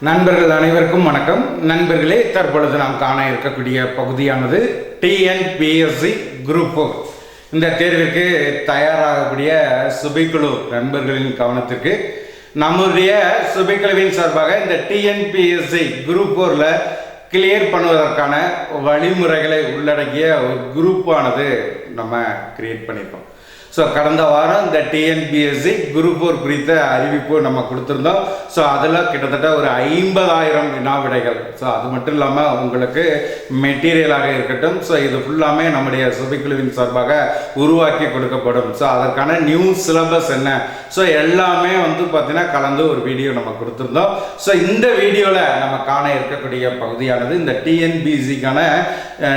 நண்பர்கள் அனைவருக்கும் வணக்கம். நண்பர்களே, தற்பொழுது நாம் காண இருக்கக்கூடிய பகுதியானது டிஎன்பிஎஸ்சி குரூப் 4 இந்த தேர்விற்கு தயாராகக்கூடிய சுபைக்குழு நண்பர்களின் கவனத்திற்கு நம்முடைய சுபைக்குழுவின் சார்பாக இந்த டிஎன்பிஎஸ்சி குரூப் 4ல கிளியர் பண்ணுவதற்கான வழிமுறைகளை உள்ளடக்கிய ஒரு குரூப்பானது நம்ம கிரியேட் பண்ணியிருக்கோம். ஸோ கடந்த வாரம் இந்த டிஎன்பிஎஸ்சி குரூப் 4 குறித்த அறிவிப்பு நம்ம கொடுத்துருந்தோம். ஸோ அதில் கிட்டத்தட்ட ஒரு 50,000 வினா விடைகள். ஸோ அது மட்டும் இல்லாமல் உங்களுக்கு மெட்டீரியலாக இருக்கட்டும். ஸோ இது ஃபுல்லாமே நம்முடைய சுபைக்குழுவின் சார்பாக உருவாக்கி கொடுக்கப்படும். ஸோ அதற்கான நியூ சிலபஸ் என்ன, ஸோ எல்லாமே பார்த்தீங்கன்னா கலந்து ஒரு வீடியோ நம்ம கொடுத்துருந்தோம். ஸோ இந்த வீடியோவில் நம்ம காண இருக்கக்கூடிய பகுதியானது இந்த டிஎன்பிஎஸ்சிக்கான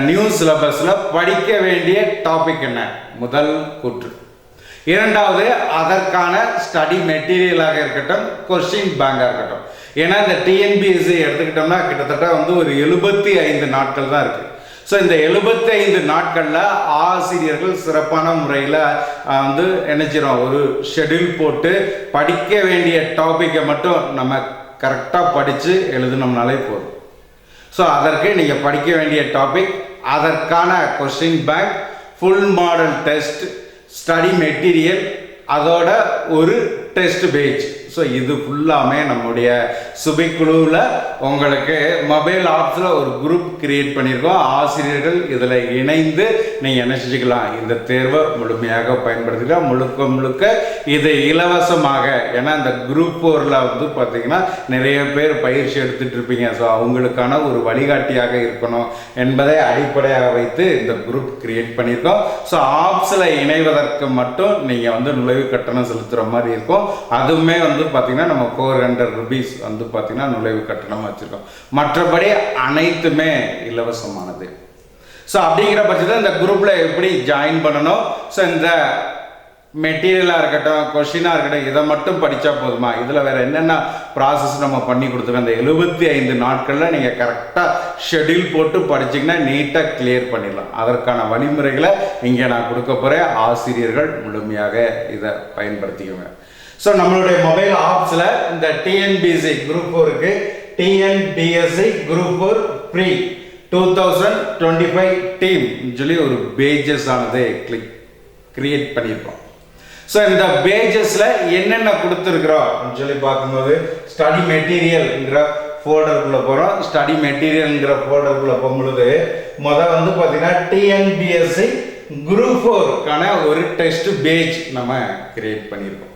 நியூ சிலபஸில் படிக்க வேண்டிய டாபிக் என்ன, முதல் கூற்று. இரண்டாவது, அதற்கான ஸ்டடி மெட்டீரியலாக இருக்கட்டும், கொஸ்டின் பேங்காக இருக்கட்டும். ஏன்னா இந்த டிஎன்பிஎஸ்சி எடுத்துக்கிட்டோம்னா கிட்டத்தட்ட ஒரு 75 நாட்கள் தான் இருக்குது. ஸோ இந்த 75 நாட்களில் ஆசிரியர்கள் சிறப்பான முறையில் நினைச்சிடும் ஒரு ஷெட்யூல் போட்டு படிக்க வேண்டிய டாப்பிக்கை மட்டும் நம்ம கரெக்டாக படித்து எழுதினோம்னாலே போதும். ஸோ அதற்கு நீங்கள் படிக்க வேண்டிய டாபிக், அதற்கான question bank, full model test, study material, அதோட ஒரு டெஸ்ட் பேஜ். ஸோ இது ஃபுல்லாமே நம்முடைய சுபைக்குழுவில் உங்களுக்கு மொபைல் ஆப்ஸில் ஒரு குரூப் கிரியேட் பண்ணியிருக்கோம். ஆசிரியர்கள் இதில் இணைந்து நீங்கள் என்ன செஞ்சுக்கலாம், இந்த தேர்வை முழுமையாக பயன்படுத்திக்கலாம். முழுக்க இது இலவசமாக. ஏன்னா இந்த குரூப் 4ல் பார்த்தீங்கன்னா நிறைய பேர் பயிற்சி எடுத்துகிட்டு இருப்பீங்க. ஸோ அவங்களுக்கான ஒரு வழிகாட்டியாக இருக்கணும் என்பதை அடிப்படையாக வைத்து இந்த குரூப் கிரியேட் பண்ணியிருக்கோம். ஸோ ஆப்ஸில் இணைவதற்கு மட்டும் நீங்கள் நுழைவு கட்டணம் செலுத்துகிற மாதிரி இருக்கும். அதுவுமே பார்த்தீங்கன்னா நம்ம 400 rupees பார்த்தீங்கன்னா நுழைவு கட்டணம் வச்சிருக்கோம். மற்றபடி அனைத்துமே இலவசமானது. ஸோ அப்படிங்கிற பட்சத்தில் இந்த குரூப்ல எப்படி ஜாயின் பண்ணணும், ஸோ இந்த மெட்டீரியலாக இருக்கட்டும், கொஸ்டினாக இருக்கட்டும், இதை மட்டும் படித்தா போதுமா, இதில் வேற என்னென்ன ப்ராசஸ் நம்ம பண்ணி கொடுத்துருக்கோம். இந்த 75 நாட்களில் நீங்கள் கரெக்டாக ஷெட்யூல் போட்டு படிச்சிங்கன்னா நீட்டாக கிளியர் பண்ணிடலாம். அதற்கான வழிமுறைகளை இங்கே நான் கொடுக்க போகிறேன். ஆசிரியர்கள் முழுமையாக இதை பயன்படுத்திக்கோங்க. ஸோ நம்மளுடைய மொபைல் ஆப்ஸில் இந்த டிஎன்பிஎஸ்சி குரூப் 4க்கு டிஎன்பிஎஸ்சி குரூப் 4 ப்ரீ 2025 டீம் சொல்லி ஒரு பேஜஸ் ஆனது கிரியேட் பண்ணியிருக்கோம். ஸோ இந்த பேஜஸில் என்னென்ன கொடுத்துருக்குறோம் சொல்லி பார்க்கும்போது ஸ்டடி மெட்டீரியல்ங்கிற ஃபோல்டருக்குள்ளே போகிறோம். ஸ்டடி மெட்டீரியல்ங்கிற ஃபோல்டருக்குள்ளே போகும்பொழுது பார்த்தீங்கன்னா டிஎன்பிஎஸ்சி குரூப் 4க்கான ஒரு டெஸ்ட் பேஜ் நம்ம கிரியேட் பண்ணியிருக்கோம்.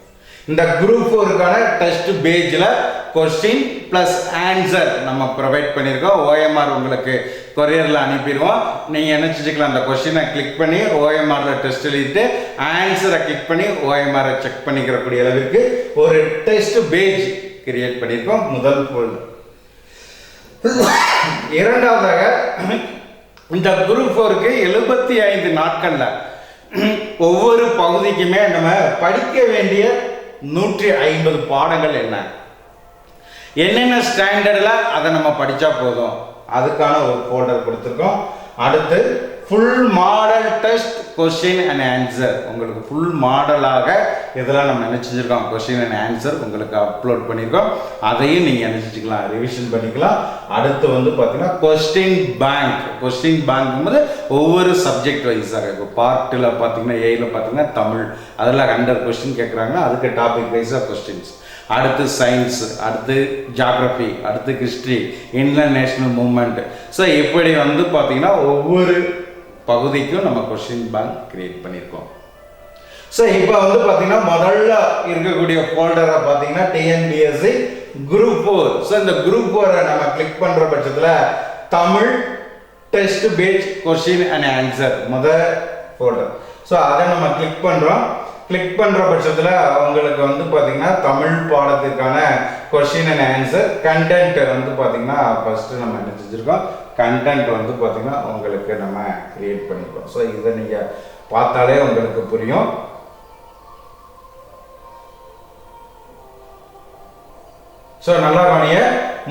இந்த குரூப் 4க்கான டெஸ்ட் பேஜில் கொஸ்டின் ப்ளஸ் ஆன்சர் நம்ம ப்ரொவைட் பண்ணியிருக்கோம். ஓஎம்ஆர் உங்களுக்கு கொரியரில் அனுப்பிடுவோம். நீங்கள் என்ன செஞ்சுக்கலாம், அந்த கொஸ்டினை கிளிக் பண்ணி ஓஎம்ஆரில் டெஸ்ட் எழுதிட்டு ஆன்சரை கிளிக் பண்ணி ஓஎம்ஆரை செக் பண்ணிக்கிறக்கூடிய அளவிற்கு ஒரு டெஸ்ட் பேஜ் கிரியேட் பண்ணியிருக்கோம். முதல் ஃபோல்டர். இரண்டாவதாக இந்த குரூப் 4க்கு 75 நாட்களில் ஒவ்வொரு பகுதிக்குமே நம்ம படிக்க வேண்டிய 150 பாடங்கள் என்னென்ன ஸ்டாண்டர்டில் அதை நம்ம படித்தா போதும், அதுக்கான ஒரு ஃபோல்டர் கொடுத்துருக்கோம். அடுத்து full model test question and answer. உங்களுக்கு ஃபுல் மாடலாக இதெல்லாம் நம்ம என்ன செஞ்சுருக்கோம், கொஸ்டின் அண்ட் ஆன்சர் உங்களுக்கு அப்லோட் பண்ணியிருக்கோம். அதையும் நீங்கள் என்ன செஞ்சுக்கலாம், ரிவிஷன் பண்ணிக்கலாம். அடுத்து பார்த்தீங்கன்னா கொஸ்டின் பேங்க். கொஸ்டின் பேங்க் ஒவ்வொரு சப்ஜெக்ட் வைஸாக, இப்போ பார்ட்டில் பார்த்தீங்கன்னா ஏயில் பார்த்தீங்கன்னா தமிழ், அதில் 100 கொஸ்டின் கேட்குறாங்கன்னா அதுக்கு டாபிக் வைஸாக கொஸ்டின்ஸ். அடுத்து சயின்ஸ், அடுத்து ஜியாகிரபி, அடுத்து ஹிஸ்ட்ரி, இன்டர்நேஷ்னல் மூவ்மெண்ட். ஸோ இப்படி பார்த்தீங்கன்னா ஒவ்வொரு பகுதிக்கும் நம்ம கொஸ்டின் பேங்க் கிரியேட் பண்ணியிருக்கோம். ஸோ இப்போ பார்த்தீங்கன்னா முதல்ல இருக்கக்கூடிய ஃபோல்டரை பார்த்தீங்கன்னா டிஎன்பிஎஸ்சி குரூப் 4. ஸோ இந்த குரூப் 4 நம்ம கிளிக் பண்ணுற பட்சத்தில் Tamil test page question and answer முதல் ஃபோல்டர். ஸோ அதை நம்ம கிளிக் பண்ணுறோம். கிளிக் பண்ணுற பட்சத்தில் உங்களுக்கு பார்த்தீங்கன்னா தமிழ் பாடத்திற்கான கொஸ்டின் அண்ட் ஆன்சர் கண்டென்ட் பார்த்தீங்கன்னா ஃபஸ்ட்டு நம்ம என்ன செஞ்சுருக்கோம், கண்டென்ட் பார்த்தீங்கன்னா உங்களுக்கு நம்ம கிரியேட் பண்ணியிருக்கோம். ஸோ இதை நீங்கள் பார்த்தாலே உங்களுக்கு புரியும். ஸோ நல்லா கவனிங்க.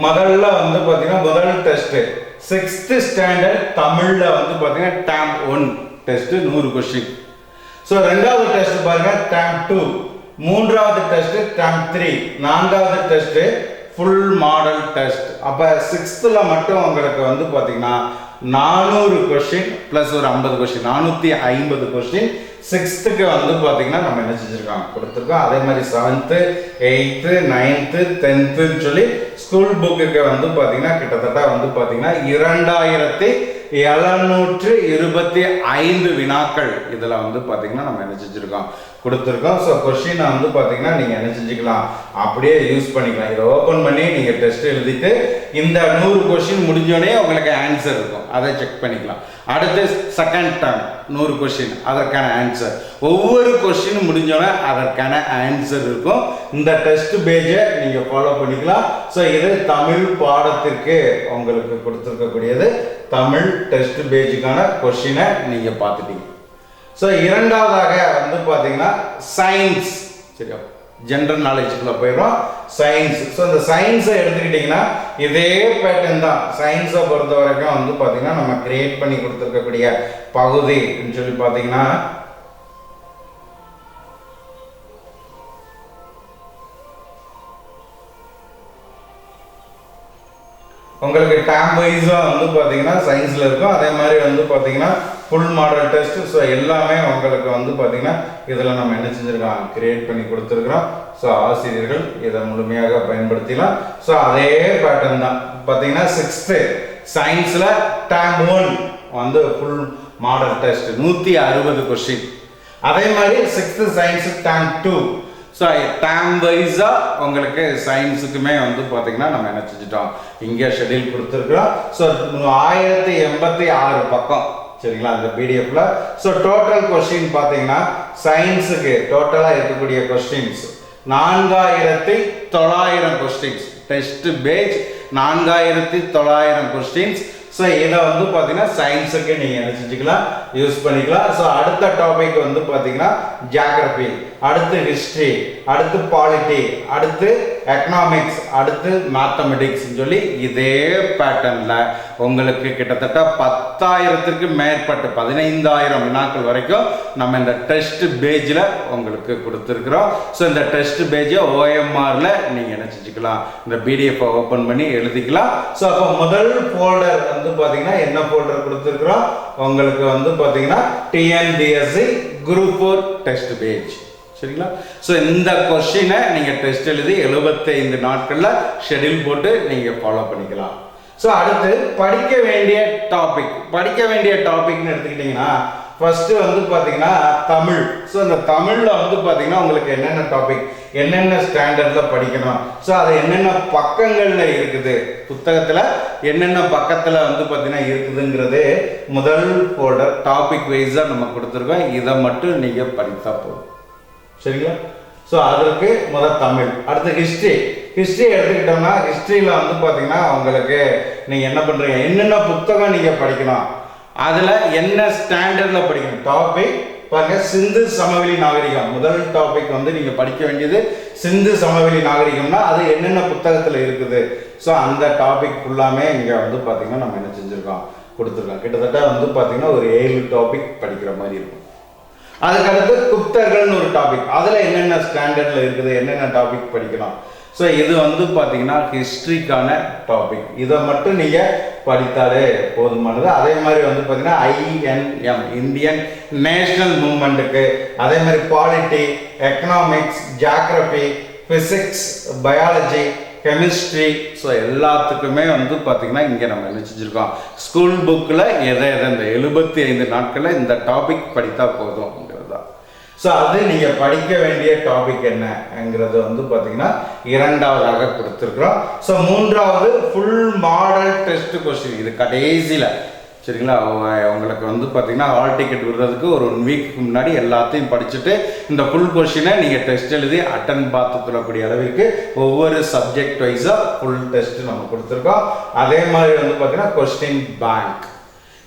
முதல்ல பார்த்தீங்கன்னா முதல் டெஸ்ட் 6th ஸ்டாண்டர்ட் தமிழில் பார்த்தீங்கன்னா டேம் 1 டெஸ்ட் 100 கொஸ்டின். ஸோ ரெண்டாவது டெஸ்ட் பாருங்க டேம் 2, மூன்றாவது டெஸ்ட் டேம் 3, நான்காவது டெஸ்ட் ஃபுல் மாடல் டெஸ்ட். அப்போ 6th மட்டும் உங்களுக்கு வந்து பார்த்தீங்கன்னா 400 கொஸ்டின் ப்ளஸ் ஒரு 50 கொஸ்டின், 450 கொஸ்டின் 6th வந்து பார்த்தீங்கன்னா நம்ம என்ன செஞ்சுருக்கோம் கொடுத்துருக்கோம். அதே மாதிரி 7th 8th 9th 10th சொல்லி ஸ்கூல் புக்குக்கு வந்து பார்த்தீங்கன்னா கிட்டத்தட்ட வந்து பார்த்தீங்கன்னா 2725 வினாக்கள் இதில் வந்து பார்த்தீங்கன்னா நம்ம என்ன செஞ்சுருக்கோம் கொடுத்துருக்கோம். ஸோ கொஸ்டினை வந்து பார்த்தீங்கன்னா நீங்கள் என்ன செஞ்சுக்கலாம் அப்படியே யூஸ் பண்ணிக்கலாம். இதை ஓப்பன் பண்ணி நீங்கள் டெஸ்ட் எழுதிட்டு இந்த 100 கொஸ்டின் முடிஞ்சோடனே உங்களுக்கு ஆன்சர் இருக்கும், அதை செக் பண்ணிக்கலாம். அடுத்து செகண்ட் டேர்ம் 100 கொஸ்டின், அதற்கான ஆன்சர். ஒவ்வொரு கொஸ்டின் முடிஞ்சோடனே அதற்கான ஆன்சர் இருக்கும். இந்த டெஸ்ட் பேஜை நீங்கள் ஃபாலோ பண்ணிக்கலாம். ஸோ இது தமிழ் பாடத்திற்கு உங்களுக்கு கொடுத்துருக்கக்கூடியது. தமிழ் டெஸ்ட் பேஜுக்கான கொஸ்டினை நீங்கள் பார்த்துட்டீங்க. ஸோ இரண்டாவதாக வந்து பார்த்தீங்கன்னா சயின்ஸ், சரியா, ஜென்ரல் நாலேஜுக்குள்ள போயிடும் சயின்ஸ். ஸோ இந்த சயின்ஸை எடுத்துக்கிட்டிங்கன்னா இதே பேட்டர்ன் தான். சயின்ஸை பொறுத்த வரைக்கும் வந்து பார்த்தீங்கன்னா நம்ம கிரியேட் பண்ணி கொடுத்துருக்கக்கூடிய பகுதி சொல்லி பார்த்தீங்கன்னா உங்களுக்கு டேம் வைஸாக வந்து பார்த்தீங்கன்னா சயின்ஸில் இருக்கும். அதே மாதிரி வந்து பார்த்தீங்கன்னா ஃபுல் மாடல் டெஸ்ட். ஸோ எல்லாமே உங்களுக்கு வந்து பார்த்தீங்கன்னா இதில் நம்ம என்ன செஞ்சுருக்கோம் கிரியேட் பண்ணி கொடுத்துருக்குறோம். ஸோ ஆசிரியர்கள் இதை முழுமையாக பயன்படுத்திக்கலாம். ஸோ அதே பேட்டர்ன் தான் பார்த்தீங்கன்னா 6th சயின்ஸில் டேம் 1 வந்து ஃபுல் மாடல் டெஸ்ட் 160 கொஸ்டின். அதே மாதிரி 6th science dam 2. So dam வைஸாக உங்களுக்கு சயின்ஸுக்குமே வந்து பார்த்தீங்கன்னா நம்ம என்ன செஞ்சுட்டோம் இங்கே ஷெட்யூல் கொடுத்துருக்குறோம். ஸோ 1086 பக்கம், சரிங்களா, அந்த பிடிஎஃப்ல. ஸோ டோட்டல் கொஸ்டின் பார்த்தீங்கன்னா சயின்ஸுக்கு டோட்டலாக இருக்கக்கூடிய questions 4900 questions. Test page 4900 questions. So இதை வந்து பார்த்தீங்கன்னா சயின்ஸுக்கு நீங்கள் என்ன செஞ்சுக்கலாம் யூஸ் பண்ணிக்கலாம். ஸோ அடுத்த டாபிக் வந்து பார்த்தீங்கன்னா ஜியாகிரபி, அடுத்து ஹிஸ்ட்ரி, அடுத்து பாலிட்டி, அடுத்து எக்கனாமிக்ஸ், அடுத்து மேத்தமெட்டிக்ஸ் சொல்லி இதே பேட்டர்னில் உங்களுக்கு கிட்டத்தட்ட 10,000க்கு மேற்பட்ட 15,000 வினாக்கள் வரைக்கும் நம்ம இந்த டெஸ்ட் பேஜில் உங்களுக்கு கொடுத்துருக்குறோம். ஸோ இந்த டெஸ்ட் பேஜை OMRல நீங்கள் என்ன செஞ்சுக்கலாம் இந்த பிடிஎஃப் ஓப்பன் பண்ணி எழுதிக்கலாம். ஸோ அப்போ முதல் ஃபோல்டர் வந்து பார்த்தீங்கன்னா என்ன ஃபோல்டர் கொடுத்துருக்குறோம் உங்களுக்கு வந்து பார்த்தீங்கன்னா TNPSC Group 4 டெஸ்ட் பேஜ், சரிங்களா. ஸோ இந்த கொஸ்டினை நீங்கள் டெஸ்ட் எழுதி 75 நாட்களில் ஷெட்யூல் போட்டு நீங்கள் ஃபாலோ பண்ணிக்கலாம். ஸோ அடுத்து படிக்க வேண்டிய டாபிக்னு எடுத்துக்கிட்டிங்கன்னா ஃபர்ஸ்ட்டு வந்து பார்த்தீங்கன்னா தமிழ். ஸோ இந்த தமிழில் வந்து பார்த்தீங்கன்னா உங்களுக்கு என்னென்ன டாபிக், என்னென்ன ஸ்டாண்டர்டில் படிக்கணும், ஸோ அது என்னென்ன பக்கங்களில் இருக்குது, புத்தகத்தில் என்னென்ன பக்கத்தில் வந்து பார்த்தீங்கன்னா இருக்குதுங்கிறது முதல் ஃபோல்டர் டாபிக் வைஸாக நம்ம கொடுத்துருக்கோம். இதை மட்டும் நீங்கள் படித்தா போதும், சரிங்களா. ஸோ அதற்கு முதல் தமிழ். அடுத்து ஹிஸ்ட்ரி எடுத்துக்கிட்டோம்னா ஹிஸ்ட்ரியில் வந்து பார்த்தீங்கன்னா உங்களுக்கு நீங்கள் என்ன பண்ணுறீங்க, என்னென்ன புத்தகம் நீங்கள் படிக்கணும், அதில் என்ன ஸ்டாண்டர்டில் படிக்கணும். டாபிக் பாருங்க, சிந்து சமவெளி நாகரிகம் முதல் டாபிக் வந்து நீங்கள் படிக்க வேண்டியது சிந்து சமவெளி நாகரிகம்னா அது என்னென்ன புத்தகத்தில் இருக்குது. ஸோ அந்த டாபிக் ஃபுல்லாமே இங்கே வந்து பார்த்தீங்கன்னா நம்ம என்ன செஞ்சுருக்கோம் கொடுத்துருக்கோம். கிட்டத்தட்ட வந்து பார்த்தீங்கன்னா ஒரு 7 டாபிக் படிக்கிற மாதிரி இருக்கும். அதுக்கடுத்து குப்தர்கள்னு ஒரு டாபிக், அதில் என்னென்ன ஸ்டாண்டர்டில் இருக்குது, என்னென்ன டாபிக் படிக்கணும். ஸோ இது வந்து பார்த்தீங்கன்னா ஹிஸ்ட்ரிக்கான டாபிக். இதை மட்டும் நீங்கள் படித்தாலே போதுமானது. அதே மாதிரி வந்து பார்த்தீங்கன்னா INM இந்தியன் நேஷனல் மூவ்மெண்ட்டுக்கு, அதே மாதிரி polity, economics, geography, physics, biology, chemistry, so எல்லாத்துக்குமே வந்து பார்த்தீங்கன்னா இங்கே நம்ம என்ன செஞ்சுருக்கோம் ஸ்கூல் புக்கில் எதை இந்த 75 நாட்களில் இந்த டாபிக் படித்தா போதும்ங்கிறது தான். ஸோ அது நீங்கள் படிக்க வேண்டிய டாபிக் என்னங்கிறது வந்து பார்த்தீங்கன்னா இரண்டாவதாக கொடுத்துருக்குறோம். ஸோ மூன்றாவது ஃபுல் மாடல் டெஸ்ட் கொஸ்டின், இது கடைசியில், சரிங்களா. உங்களுக்கு வந்து பார்த்தீங்கன்னா ஹால் டிக்கெட் விடுறதுக்கு ஒரு 1 வீக்கு முன்னாடி எல்லாத்தையும் படிச்சுட்டு இந்த ஃபுல் கொஸ்டினை நீங்கள் டெஸ்ட் எழுதி அட்டன் பார்த்து சொல்லக்கூடிய அளவிற்கு ஒவ்வொரு சப்ஜெக்ட் வைஸாக ஃபுல் டெஸ்ட் நம்ம கொடுத்துருக்கோம். அதே மாதிரி வந்து பார்த்தீங்கன்னா கொஸ்டின் பேங்க்.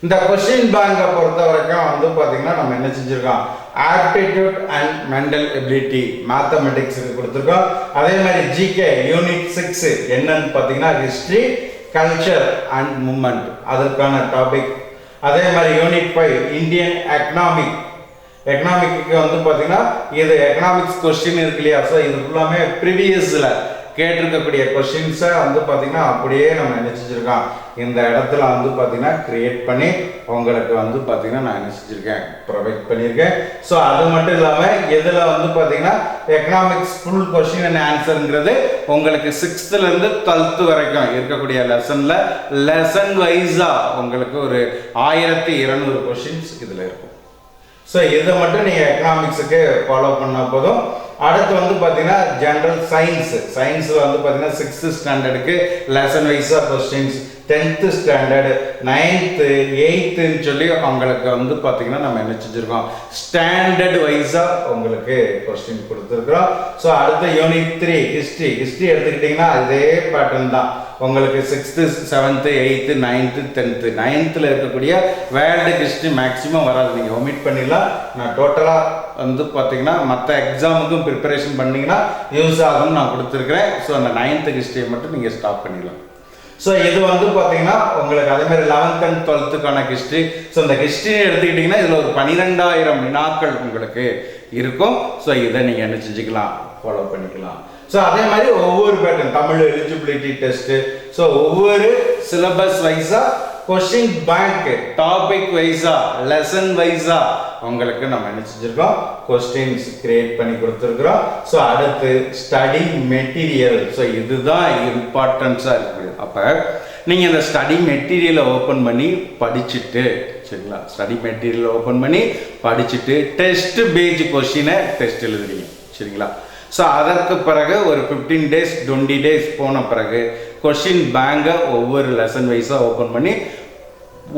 இந்த கொஸ்டின் பேங்கை பொறுத்த வரைக்கும் வந்து பார்த்தீங்கன்னா நம்ம என்ன செஞ்சுருக்கோம் ஆப்டிடியூட் அண்ட் மென்டல் எபிலிட்டி மேத்தமெட்டிக்ஸுக்கு கொடுத்துருக்கோம். அதே மாதிரி ஜிகே யூனிட் 6 என்னன்னு பார்த்தீங்கன்னா ஹிஸ்ட்ரி, கல்ச்சர் அண்ட் மூமெண்ட் அதற்கான டாபிக். அதே மாதிரி யூனிட் 5 இந்தியன் எக்கனாமிக்கு வந்து பார்த்தீங்கன்னா இது எக்கனாமிக்ஸ் கொஸ்டின் இருக்கு இல்லையா. ஸோ இது ஃபுல்லாமே ப்ரீவியஸில் கேட்டிருக்கக்கூடிய கொஸ்டின்ஸை வந்து பார்த்தீங்கன்னா அப்படியே நம்ம என்ன செஞ்சுருக்கோம், இந்த இடத்துல வந்து பார்த்தீங்கன்னா கிரியேட் பண்ணி உங்களுக்கு வந்து பார்த்தீங்கன்னா நான் என்ன செஞ்சுருக்கேன், ப்ரொவைட் பண்ணியிருக்கேன். ஸோ அது மட்டும் இல்லாமல் இதில் வந்து பார்த்தீங்கன்னா எக்கனாமிக்ஸ் ஃபுல் கொஸ்டின் அண்ட் ஆன்சருங்கிறது உங்களுக்கு 6th-லேருந்து 12th வரைக்கும் இருக்கக்கூடிய லெசனில் லெசன் வைஸாக உங்களுக்கு ஒரு 1200 கொஸ்டின்ஸ் இதில் இருக்கும். ஸோ இதை மட்டும் நீங்கள் எக்கனாமிக்ஸுக்கு ஃபாலோ பண்ணால் போதும். அடுத்து வந்து பார்த்தீங்கன்னா ஜென்ரல் சயின்ஸில் வந்து பார்த்தீங்கன்னா 6th ஸ்டாண்டர்டுக்கு லெசன் வைஸாக questions, 10th standard, 9th 8th சொல்லி அவங்களுக்கு வந்து பார்த்தீங்கன்னா நம்ம என்ன செஞ்சுருக்கோம், ஸ்டாண்டர்ட் வைஸாக உங்களுக்கு கொஸ்டின் கொடுத்துருக்குறோம். ஸோ அடுத்த யூனிட் 3 ஹிஸ்ட்ரி எடுத்துக்கிட்டிங்கன்னா அதே பேட்டர்ன் தான். உங்களுக்கு 6th 7th 8th 9th 10th 9th இருக்கக்கூடிய வேர்ல்டு ஹிஸ்ட்ரி மேக்ஸிமம் வராது, நீங்கள் ஒமிட் பண்ணிடலாம். நான் டோட்டலாக வந்து பார்த்தீங்கன்னா மற்ற எக்ஸாமுக்கும் ப்ரிப்பரேஷன் பண்ணிங்கன்னா யூஸ் ஆகும்னு நான் கொடுத்துருக்குறேன். ஸோ அந்த 9th ஹிஸ்ட்ரியை மட்டும் நீங்கள் ஸ்டாப் பண்ணிடலாம். ஸோ இது வந்து பார்த்தீங்கன்னா உங்களுக்கு அதேமாதிரி 11th and 12th history. So இந்த ஹிஸ்ட்ரி எடுத்துக்கிட்டிங்கன்னா இதில் ஒரு 12,000 வினாக்கள் உங்களுக்கு இருக்கும். ஸோ இதை நீங்கள் என்ன செஞ்சுக்கலாம், ஃபாலோ பண்ணிக்கலாம். ஸோ அதே மாதிரி ஒவ்வொரு pattern Tamil eligibility test, so ஒவ்வொரு சிலபஸ் வைஸாக கொஸ்டின் பேங்க் டாபிக் வைஸா லெசன் வைஸா உங்களுக்கு நம்ம என்ன செஞ்சிருக்கோம், கொஸ்டின்ஸ் கிரியேட் பண்ணி கொடுத்துருக்குறோம். ஸோ அடுத்து ஸ்டடி மெட்டீரியல். ஸோ இதுதான் இம்பார்ட்டன்ஸாக இருக்குது. அப்போ நீங்கள் இந்த ஸ்டடி மெட்டீரியலை ஓப்பன் பண்ணி படிச்சுட்டு, சரிங்களா, ஸ்டடி மெட்டீரியலை ஓப்பன் பண்ணி படிச்சுட்டு டெஸ்ட் பேஜ் கொஸ்டினை டெஸ்ட் எழுதுறீங்க, சரிங்களா. ஸோ அதற்கு பிறகு ஒரு 15 days 20 days போன பிறகு கொஸ்டின் பேங்கை ஒவ்வொரு லெசன் வைஸாக ஓப்பன் பண்ணி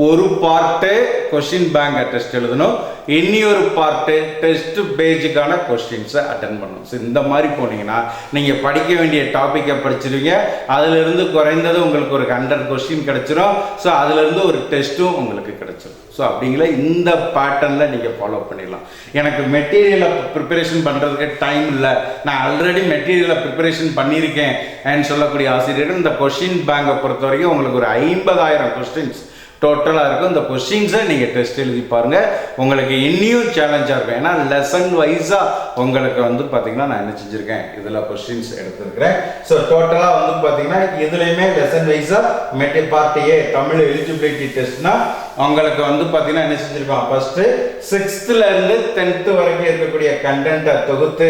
ஒரு பார்ட்டு கொஸ்டின் பேங்கை டெஸ்ட் எழுதணும், இனி ஒரு பார்ட்டு டெஸ்ட் பேஜுக்கான கொஸ்டின்ஸை அட்டன் பண்ணணும். ஸோ இந்த மாதிரி போனீங்கன்னா நீங்கள் படிக்க வேண்டிய டாப்பிக்கை படிச்சிருவீங்க. அதிலிருந்து குறைந்தது உங்களுக்கு ஒரு 100 கொஸ்டின் கிடச்சிரும். ஸோ அதிலிருந்து ஒரு டெஸ்ட்டும் உங்களுக்கு கிடச்சிரும். ஸோ அப்படிங்கிற இந்த பேட்டர்னில் நீங்கள் ஃபாலோ பண்ணிடலாம். எனக்கு மெட்டீரியலை ப்ரிப்பரேஷன் பண்ணுறதுக்கு டைம் இல்லை, நான் ஆல்ரெடி மெட்டீரியலை ப்ரிப்பரேஷன் பண்ணியிருக்கேன் சொல்லக்கூடிய ஆசிரியர்கள் இந்த கொஸ்டின் பேங்கை பொறுத்த வரைக்கும் உங்களுக்கு ஒரு 50,000 கொஸ்டின்ஸ் டோட்டலாக இருக்கும். இந்த கொஸ்டின்ஸை நீங்கள் டெஸ்ட் எழுதி பாருங்கள், உங்களுக்கு இன்னியும் சேலஞ்சாக இருக்கும். ஏன்னா லெசன் வைஸாக உங்களுக்கு வந்து பார்த்தீங்கன்னா நான் என்ன செஞ்சுருக்கேன், இதில் கொஸ்டின்ஸ் எடுத்துருக்கிறேன். ஸோ டோட்டலாக வந்து பார்த்தீங்கன்னா இதுலேயுமே லெசன் வைஸாக பார்ட் ஏ தமிழ் எலிஜிபிலிட்டி டெஸ்ட்னா உங்களுக்கு வந்து பார்த்தீங்கன்னா என்ன செஞ்சுருக்கோம், ஃபஸ்ட்டு 6th-லேருந்து 10th வரைக்கும் இருக்கக்கூடிய கண்டென்ட்டை தொகுத்து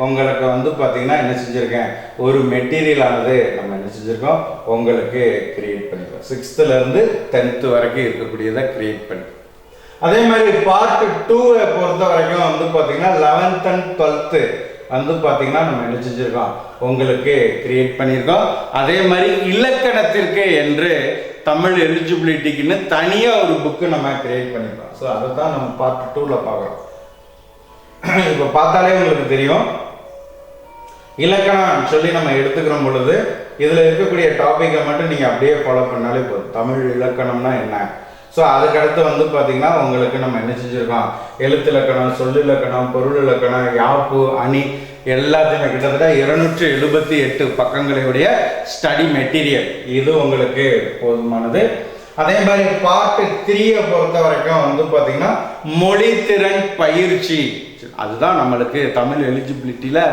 உங்களுக்கு வந்து பார்த்தீங்கன்னா என்ன செஞ்சுருக்கேன், ஒரு மெட்டீரியலானது நம்ம என்ன செஞ்சுருக்கோம் உங்களுக்கு கிரியேட் பண்ணிருக்கோம். 6th-லேருந்து 10th வரைக்கும் இருக்கக்கூடியதை கிரியேட் பண்ணி, அதே மாதிரி பார்ட் 2-வை பொறுத்த வரைக்கும் வந்து பார்த்தீங்கன்னா 11th and 12th வந்து பார்த்தீங்கன்னா நம்ம என்ன செஞ்சுருக்கோம் உங்களுக்கு கிரியேட் பண்ணியிருக்கோம். அதே மாதிரி இலக்கணத்திற்கு என்று தமிழ் எலிஜிபிலிட்டிக்குன்னு தனியாக ஒரு புக்கு நம்ம கிரியேட் பண்ணியிருக்கோம். ஸோ அதை தான் நம்ம பார்ட் 2-ல் பார்க்குறோம். இப்போ பார்த்தாலே உங்களுக்கு தெரியும், இலக்கணம் சொல்லி நம்ம எடுத்துக்கிற பொழுது இதில் இருக்கக்கூடிய டாப்பிக்கை மட்டும் நீங்கள் அப்படியே ஃபாலோ பண்ணாலே போதும். தமிழ் இலக்கணம்னா என்ன, ஸோ அதுக்கடுத்து வந்து பார்த்தீங்கன்னா உங்களுக்கு நம்ம என்ன செஞ்சுருக்கோம், எழுத்து இலக்கணம், சொல்லிலக்கணம், பொருள் இலக்கணம், யாப்பு, அணி எல்லாத்தையுமே கிட்டத்தட்ட 278 பக்கங்களுடைய ஸ்டடி மெட்டீரியல் இது உங்களுக்கு போதுமானது. அதே மாதிரி பார்ட் 3-யை பொறுத்த வரைக்கும் வந்து பார்த்தீங்கன்னா மொழித்திறன் பயிற்சி, அதுதான் நம்மளுக்கு தமிழ் எலிஜிபிலிட்டியில்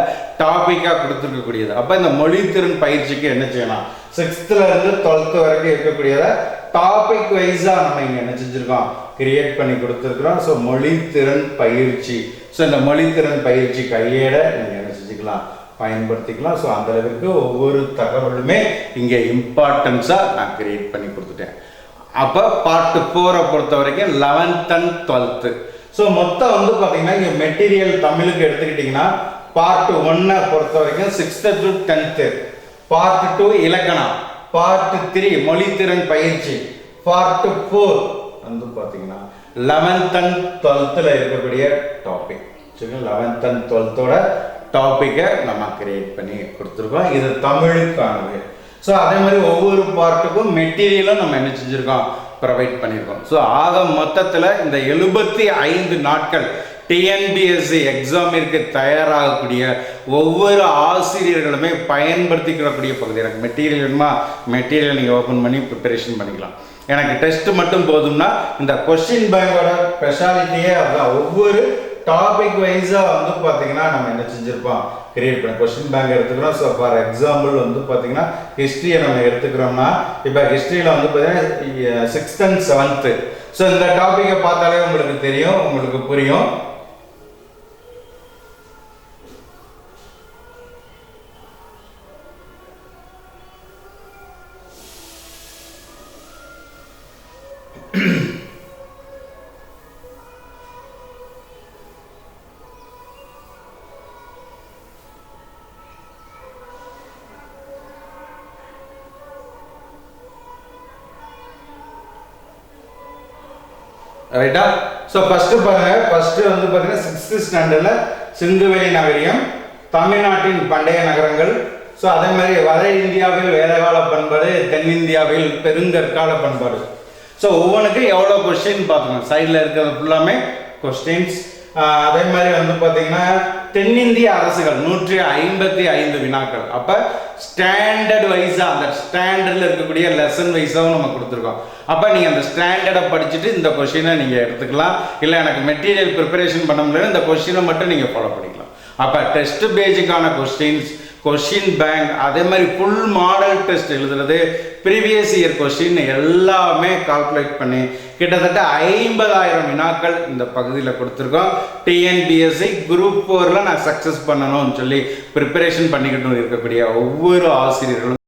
டாப்பிக்காக கொடுத்துருக்கக்கூடியது. அப்போ இந்த மொழித்திறன் பயிற்சிக்கு என்ன செய்யலாம், 6th-லேருந்து 12th வரைக்கும் இருக்கக்கூடியதை டாபிக் வைஸாக நம்ம இங்கே என்ன செஞ்சுருக்கோம், கிரியேட் பண்ணி கொடுத்துருக்குறோம். ஸோ மொழித்திறன் பயிற்சி. ஸோ இந்த மொழித்திறன் பயிற்சி கையேட நீங்கள் என்ன செஞ்சுக்கலாம், பயன்படுத்திக்கலாம். ஸோ அந்த அளவுக்கு ஒவ்வொரு தகவலுமே இங்கே இம்பார்ட்டன்ஸாக நான் கிரியேட் பண்ணி கொடுத்துட்டேன். அப்போ பார்ட் 4-ஐ பொறுத்த வரைக்கும் 11th and 12th. ஸோ மொத்தம் வந்து பார்த்தீங்கன்னா இங்கே மெட்டீரியல் தமிழுக்கு எடுத்துக்கிட்டிங்கன்னா பார்ட் 1-ஐ பொறுத்த வரைக்கும் 6th to 10th, பார்ட் 2 இலக்கணம், பார்ட் 3 மொழித்திறன் பயிற்சி, பார்ட் 4 வந்து பார்த்தீங்கன்னா 11th and 12th-ல் இருக்கக்கூடிய டாபிக். சரிங்களா, 11th and 12th-ஓட டாப்பிக்கை நம்ம கிரியேட் பண்ணி கொடுத்துருக்கோம். இது தமிழுக்கானது. ஸோ அதே மாதிரி ஒவ்வொரு பார்ட்டுக்கும் மெட்டீரியலும் நம்ம என்ன செஞ்சுருக்கோம், ப்ரொவைட் பண்ணியிருக்கோம். ஸோ ஆக மொத்தத்தில் இந்த 75 நாட்கள் டிஎன்பிஎஸ்சி எக்ஸாமிற்கு தயாராகக்கூடிய ஒவ்வொரு ஆசிரியர்களுமே பயன்படுத்திக்கிறக்கூடிய பகுதி. எனக்கு மெட்டீரியல் வேணுமா, மெட்டீரியல் நீங்கள் ஓப்பன் பண்ணி ப்ரிப்பரேஷன் பண்ணிக்கலாம். எனக்கு டெஸ்ட் மட்டும் போதும்னா இந்த கொஸ்டின் பேங்கோட ஸ்பெஷாலிட்டியே அதுதான். ஒவ்வொரு டாபிக் வைஸாக வந்து பார்த்தீங்கன்னா நம்ம என்ன செஞ்சுருப்போம், கிரியேட் பண்ண கொஸ்டின் பேங்க் எடுத்துக்கிறோம். ஸோ ஃபார் எக்ஸாம்பிள் வந்து பார்த்தீங்கன்னா ஹிஸ்ட்ரியை நம்ம எடுத்துக்கிறோம்னா இப்போ ஹிஸ்ட்ரியில் வந்து பார்த்தீங்கன்னா 6th and 7th. ஸோ இந்த டாப்பிக்கை பார்த்தாலே உங்களுக்கு தெரியும், உங்களுக்கு புரியும். ரைட்டா? ஸோ ஃபர்ஸ்ட் பாருங்க, ஃபர்ஸ்ட் வந்து பார்த்தீங்கன்னா 6th ஸ்டாண்டர்டில் சிந்துவெளி நகரியம், தமிழ்நாட்டின் பண்டைய நகரங்கள், ஸோ அதே மாதிரி வட இந்தியாவில் வேதகால பண்பாடு, தென்னிந்தியாவில் பெருங்கற்கால பண்பாடு. ஸோ ஒவ்வொன்றுக்கும் எவ்வளோ கொஸ்டின் பார்க்கணும், சைடில் இருக்கிறது ஃபுல்லாமே கொஸ்டின்ஸ். அதே மாதிரி வந்து பார்த்தீங்கன்னா தென்னிந்திய அரசுகள் 155 வினாக்கள். அப்போ ஸ்டாண்டர்ட் வைஸாக அந்த ஸ்டாண்டர்டில் இருக்கக்கூடிய லெசன் வைஸாகவும் நம்ம கொடுத்துருக்கோம். அப்போ நீங்கள் அந்த ஸ்டாண்டர்டை படிச்சுட்டு இந்த கொஸ்டினை நீங்கள் எடுத்துக்கலாம். இல்லை எனக்கு மெட்டீரியல் ப்ரிப்பரேஷன் பண்ண முடியல, இந்த கொஸ்டினை மட்டும் நீங்கள் ஃபாலோ பண்ணிக்கலாம். அப்போ டெஸ்ட் பேஜுக்கான கொஸ்டின்ஸ், கொஸ்டின் பேங்க், அதே மாதிரி ஃபுல் மாடல் டெஸ்ட் எழுதுறது, ப்ரீவியஸ் இயர் கொஸ்டின் எல்லாமே கால்குலேட் பண்ணி கிட்டத்தட்ட 50,000 வினாக்கள் இந்த பகுதியில் கொடுத்துருக்கோம். டிஎன்பிஎஸ்சி குரூப் 4ல் நான் சக்ஸஸ் பண்ணணும்னு சொல்லி ப்ரிப்பரேஷன் பண்ணிக்கிட்டு இருக்கக்கூடிய ஒவ்வொரு ஆசிரியர்களும்